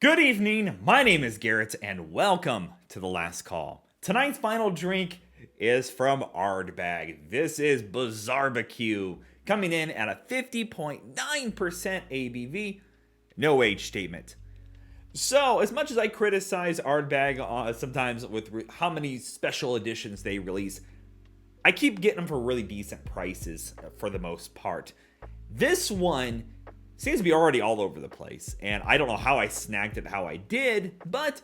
Good evening, my name is Garrett, and welcome to The Last Call. Tonight's final drink is from Ardbeg. This is Bizarrebq, coming in at a 50.9% ABV, no age statement. So, as much as I criticize Ardbeg sometimes with how many special editions they release, I keep getting them for really decent prices for the most part. This one seems to be already all over the place, and I don't know how I snagged it how I did, but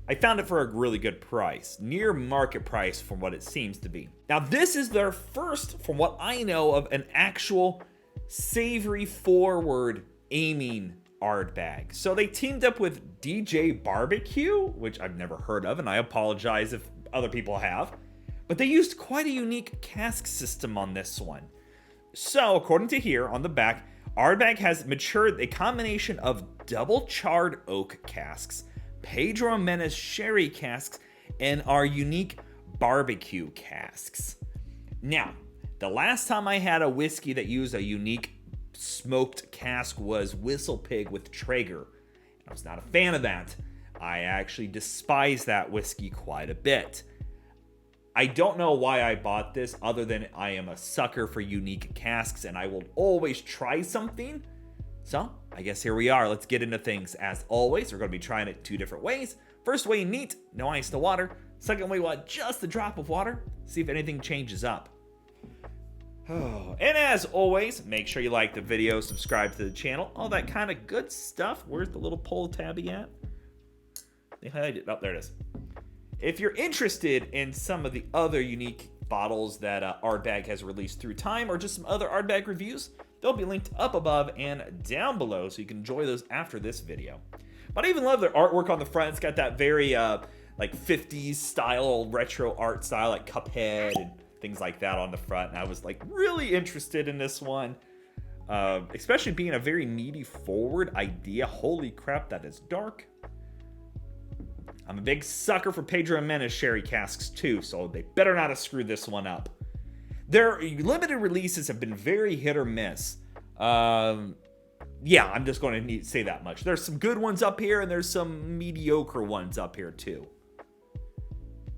I found it for a really good price, near market price from what it seems to be. Now this is their first, from what I know, of an actual savory forward aiming Ardbeg. So they teamed up with DJ Barbecue, which I've never heard of, and I apologize if other people have, but they used quite a unique cask system on this one. So according to here on the back, Ardbeg has matured a combination of double charred oak casks, Pedro Menes sherry casks, and our unique barbecue casks. Now, the last time I had a whiskey that used a unique smoked cask was Whistle Pig with Traeger. I was not a fan of that. I actually despise that whiskey quite a bit. I don't know why I bought this other than I am a sucker for unique casks and I will always try something. So I guess here we are. Let's get into things. As always, we're going to be trying it two different ways. First way, neat, no ice, no water. Second way, we'll add just a drop of water. See if anything changes up. And as always, make sure you like the video, subscribe to the channel, all that kind of good stuff. Where's the little poll tabby at? They highlighted it. Oh, there it is. If you're interested in some of the other unique bottles that Ardbeg has released through time, or just some other Ardbeg reviews, they'll be linked up above and down below, so you can enjoy those after this video. But I even love their artwork on the front. It's got that very like 50s style, retro art style, like Cuphead and things like that on the front. And I was like really interested in this one, especially being a very meaty forward idea. Holy crap, that is dark. I'm a big sucker for Pedro Menes sherry casks too, so they better not have screwed this one up. Their limited releases have been very hit or miss. Yeah, I'm just going to say that much. There's some good ones up here, and there's some mediocre ones up here too.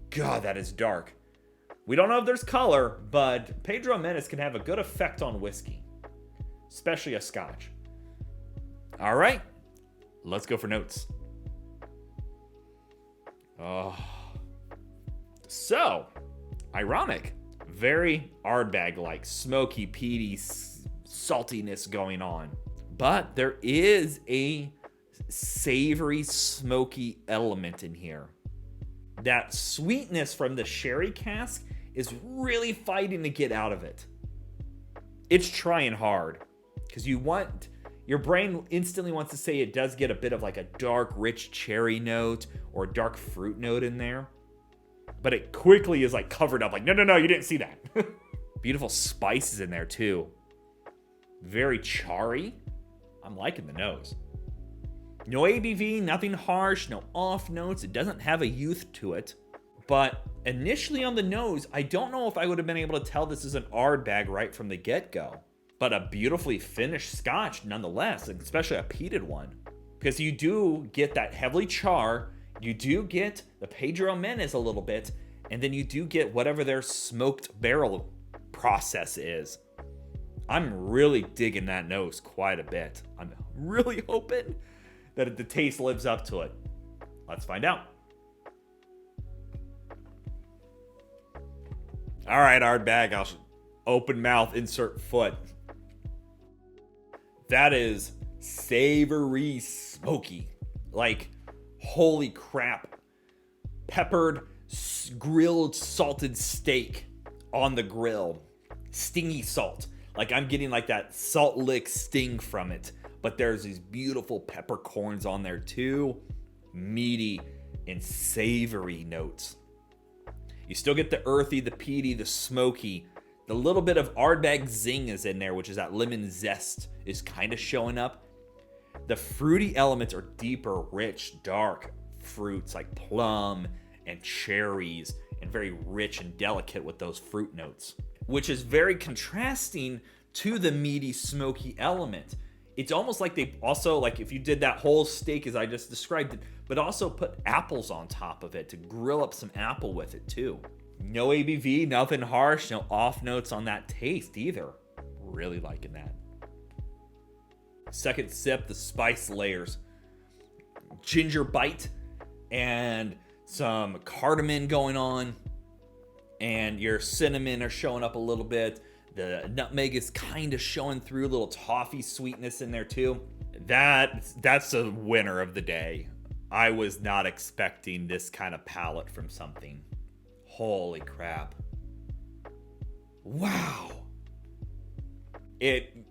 God, that is dark. We don't know if there's color, but Pedro Menes can have a good effect on whiskey, especially a Scotch. All right, let's go for notes. Oh, so ironic, very Ardbeg-like, smoky, peaty saltiness going on, but there is a savory, smoky element in here. That sweetness from the sherry cask is really fighting to get out of it. It's trying hard because your brain instantly wants to say it does get a bit of like a dark, rich cherry note or a dark fruit note in there. But it quickly is like covered up like, no, you didn't see that. Beautiful spices in there too. Very charry. I'm liking the nose. No ABV, nothing harsh, no off notes. It doesn't have a youth to it. But initially on the nose, I don't know if I would have been able to tell this is an Ardbeg right from the get-go. But a beautifully finished Scotch nonetheless, especially a peated one. Because you do get that heavily char, you do get the Pedro Menes a little bit, and then you do get whatever their smoked barrel process is. I'm really digging that nose quite a bit. I'm really hoping that the taste lives up to it. Let's find out. All right, Ardbeg, I'll open mouth, insert foot. That is savory, smoky. Like, holy crap. Peppered, grilled, salted steak on the grill. Stingy salt. Like, I'm getting like that salt lick sting from it. But there's these beautiful peppercorns on there too. Meaty and savory notes. You still get the earthy, the peaty, the smoky. The little bit of Ardbeg zing is in there, which is that lemon zest is kind of showing up. The fruity elements are deeper, rich, dark fruits like plum and cherries, and very rich and delicate with those fruit notes, which is very contrasting to the meaty, smoky element. It's almost like they also, like if you did that whole steak as I just described it, but also put apples on top of it to grill up some apple with it too. No ABV, nothing harsh, no off notes on that taste either. Really liking that. Second sip, the spice layers. Ginger bite and some cardamom going on. And your cinnamon are showing up a little bit. The nutmeg is kind of showing through, a little toffee sweetness in there too. That's a winner of the day. I was not expecting this kind of palate from something. Holy crap. Wow. It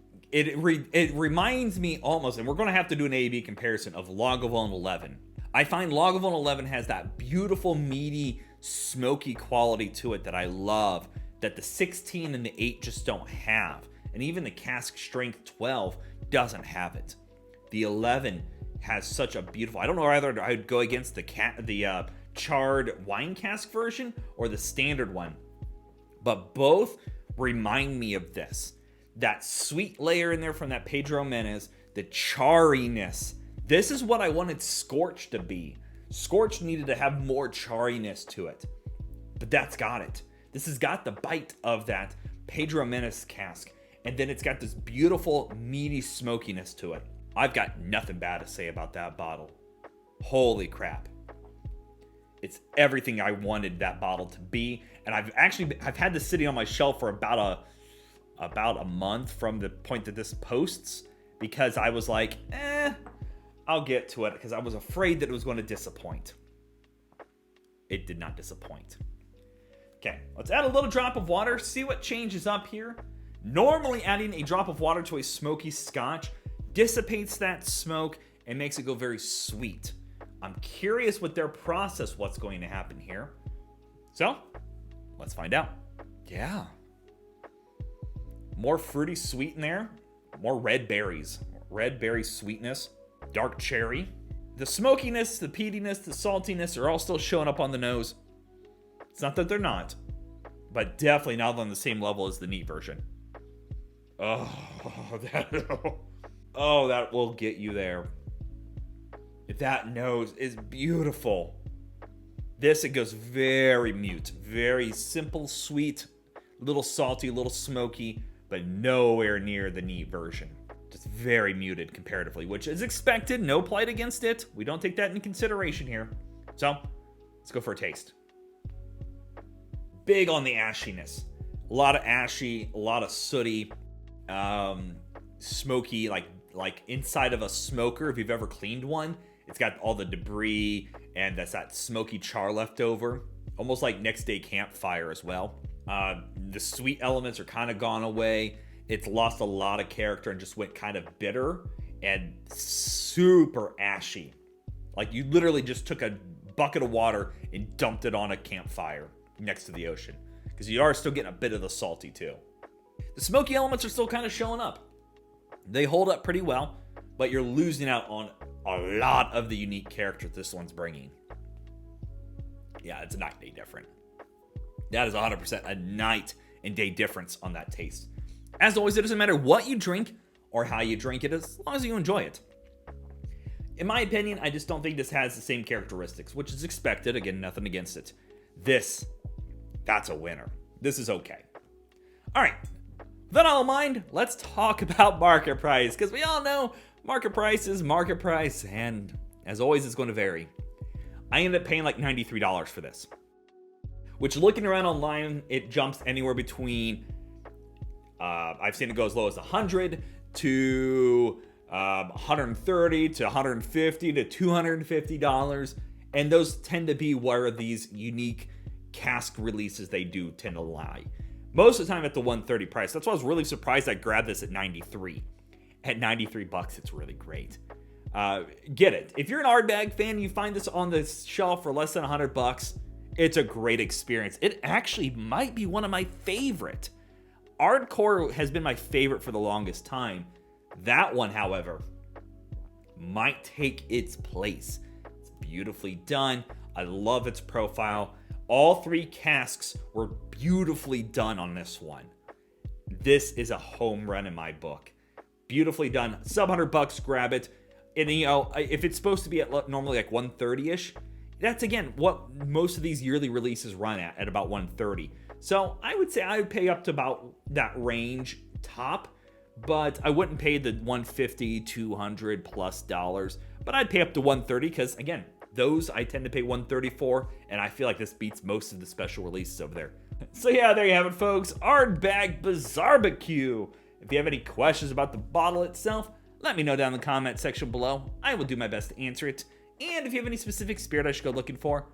reminds me almost, and we're going to have to do an A/B comparison of Lagavulin 11. I find Lagavulin 11 has that beautiful, meaty, smoky quality to it that I love, that the 16 and the 8 just don't have. And even the cask strength 12 doesn't have it. The 11 has such a beautiful, I don't know whether I would go against the charred wine cask version or the standard one, but both remind me of this. That sweet layer in there from that Pedro Menez, the charriness. This is what I wanted Scorch to be. Scorch needed to have more charriness to it, but that's got it. This has got the bite of that Pedro Menez cask, and then it's got this beautiful, meaty smokiness to it. I've got nothing bad to say about that bottle. Holy crap. It's everything I wanted that bottle to be, and I've had this sitting on my shelf for about a month from the point that this posts, because I was like, I'll get to it, because I was afraid that it was going to disappoint. It did not disappoint. Okay, let's add a little drop of water, see what changes up here. Normally adding a drop of water to a smoky scotch dissipates that smoke and makes it go very sweet. I'm curious with their process what's going to happen here. So, let's find out. Yeah. More fruity sweet in there. More red berries. Red berry sweetness. Dark cherry. The smokiness, the peatiness, the saltiness are all still showing up on the nose. It's not that they're not, but definitely not on the same level as the neat version. Oh, that will get you there. That nose is beautiful. This, it goes very mute, very simple, sweet, a little salty, a little smoky, but nowhere near the neat version. Just very muted comparatively, which is expected. No plight against it. We don't take that into consideration here. So, let's go for a taste. Big on the ashiness. A lot of ashy, a lot of sooty, smoky, like inside of a smoker. If you've ever cleaned one, it's got all the debris and that's that smoky char left over. Almost like next day campfire as well. The sweet elements are kind of gone away. It's lost a lot of character and just went kind of bitter and super ashy. Like you literally just took a bucket of water and dumped it on a campfire next to the ocean, because you are still getting a bit of the salty too. The smoky elements are still kind of showing up. They hold up pretty well, but you're losing out on a lot of the unique character this one's bringing. Yeah, it's a night and day different. That is 100% a night and day difference on that taste. As always, it doesn't matter what you drink or how you drink it, as long as you enjoy it. In my opinion, I just don't think this has the same characteristics, which is expected. Again, nothing against it. That's a winner. This is okay. All right. With that all in mind, let's talk about market price, because we all know market price is market price, and as always, it's going to vary. I ended up paying like $93 for this, which, looking around online, it jumps anywhere between, I've seen it go as low as $100 to $130 to $150 to $250, and those tend to be where these unique cask releases they do tend to lie. Most of the time at the $130 price. That's why I was really surprised I grabbed this at $93. At $93, it's really great. Get it. If you're an Ardbeg fan, you find this on the shelf for less than $100, it's a great experience. It actually might be one of my favorite. Ardcore has been my favorite for the longest time. That one, however, might take its place. It's beautifully done. I love its profile. All three casks were beautifully done on this one. This is a home run in my book. Beautifully done. Sub $100, grab it. And you know, if it's supposed to be at normally like 130-ish, that's again what most of these yearly releases run at about 130. So I would say I would pay up to about that range top, but I wouldn't pay the 150, 200 plus dollars. But I'd pay up to 130 because again, those I tend to pay 130 for, and I feel like this beats most of the special releases over there. So yeah, there you have it, folks. Ardbeg Bizarrebq. If you have any questions about the bottle itself, let me know down in the comment section below. I will do my best to answer it. And if you have any specific spirit I should go looking for,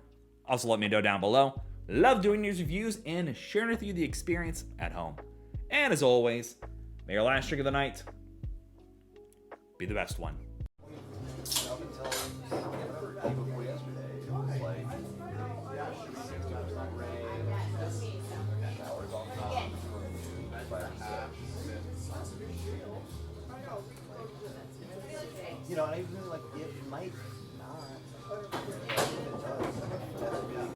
also let me know down below. Love doing these reviews and sharing with you the experience at home. And as always, may your last drink of the night be the best one. You know, and I really like it might